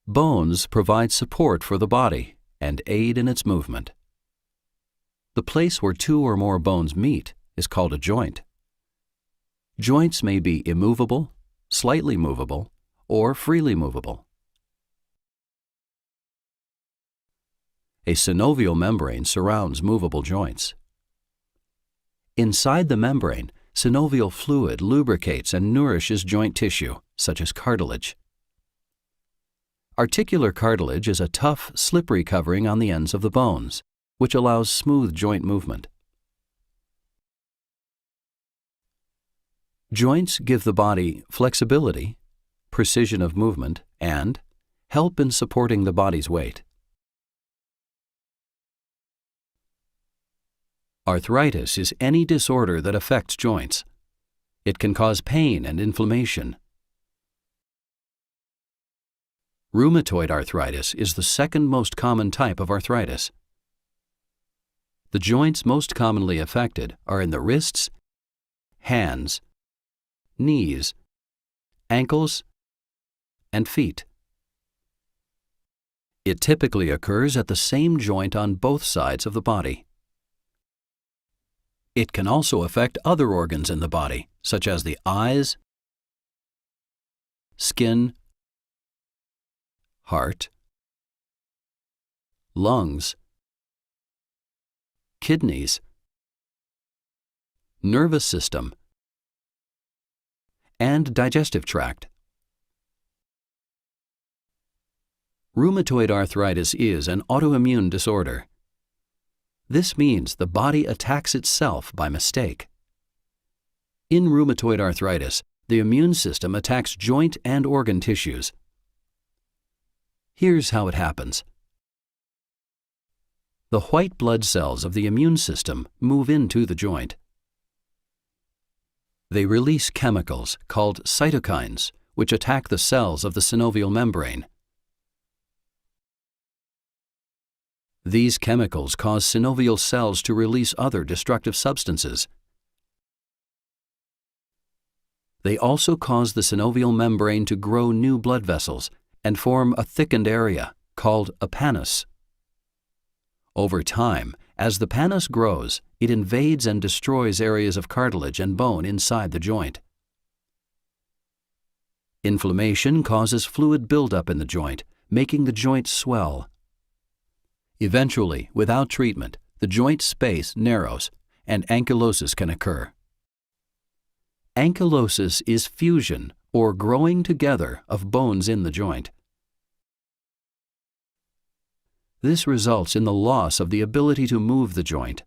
Bones provide support for the body and aid in its movement. The place where two or more bones meet is called a joint. Joints may be immovable, slightly movable, or freely movable. A synovial membrane surrounds movable joints. Inside the membrane, synovial fluid lubricates and nourishes joint tissue, such as cartilage. Articular cartilage is a tough, slippery covering on the ends of the bones, which allows smooth joint movement. Joints give the body flexibility, precision of movement, and help in supporting the body's weight. Arthritis is any disorder that affects joints. It can cause pain and inflammation. Rheumatoid arthritis is the second most common type of arthritis. The joints most commonly affected are in the wrists, hands, knees, ankles, and feet. It typically occurs at the same joint on both sides of the body. It can also affect other organs in the body, such as the eyes, skin, heart, lungs, kidneys, nervous system, and digestive tract. Rheumatoid arthritis is an autoimmune disorder. This means the body attacks itself by mistake. In rheumatoid arthritis, the immune system attacks joint and organ tissues. Here's how it happens. The white blood cells of the immune system move into the joint. They release chemicals called cytokines, which attack the cells of the synovial membrane. These chemicals cause synovial cells to release other destructive substances. They also cause the synovial membrane to grow new blood vessels and form a thickened area called a pannus. Over time, as the pannus grows, it invades and destroys areas of cartilage and bone inside the joint. Inflammation causes fluid buildup in the joint, making the joint swell. Eventually, without treatment, the joint space narrows and ankylosis can occur. Ankylosis is fusion or growing together of bones in the joint. This results in the loss of the ability to move the joint.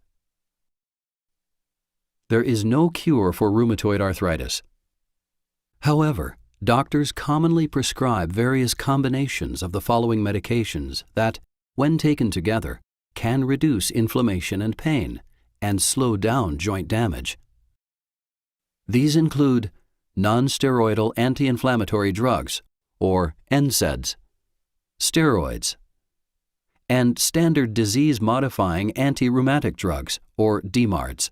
There is no cure for rheumatoid arthritis. However, doctors commonly prescribe various combinations of the following medications that, when taken together, can reduce inflammation and pain and slow down joint damage. These include non-steroidal anti-inflammatory drugs, or NSAIDs, steroids, and standard disease-modifying anti-rheumatic drugs, or DMARDs.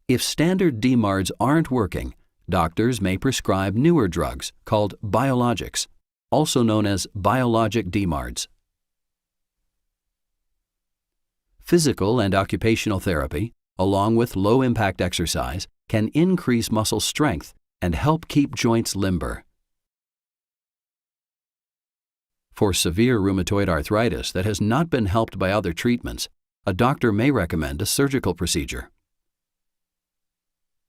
If standard DMARDs aren't working, doctors may prescribe newer drugs called biologics, also known as biologic DMARDs. Physical and occupational therapy, along with low-impact exercise, can increase muscle strength and help keep joints limber. For severe rheumatoid arthritis that has not been helped by other treatments, a doctor may recommend a surgical procedure.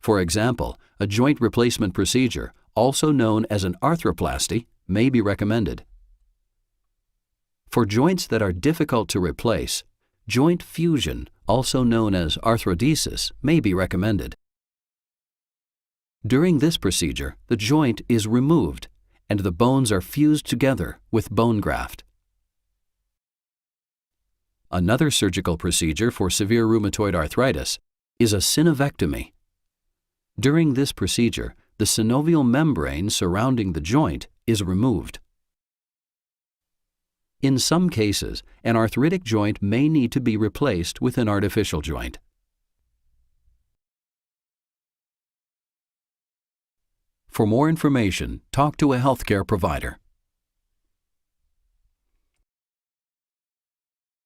For example, a joint replacement procedure, also known as an arthroplasty, may be recommended. For joints that are difficult to replace, joint fusion, also known as arthrodesis, may be recommended. During this procedure, the joint is removed and the bones are fused together with bone graft. Another surgical procedure for severe rheumatoid arthritis is a synovectomy. During this procedure, the synovial membrane surrounding the joint is removed. In some cases, an arthritic joint may need to be replaced with an artificial joint. For more information, talk to a healthcare provider.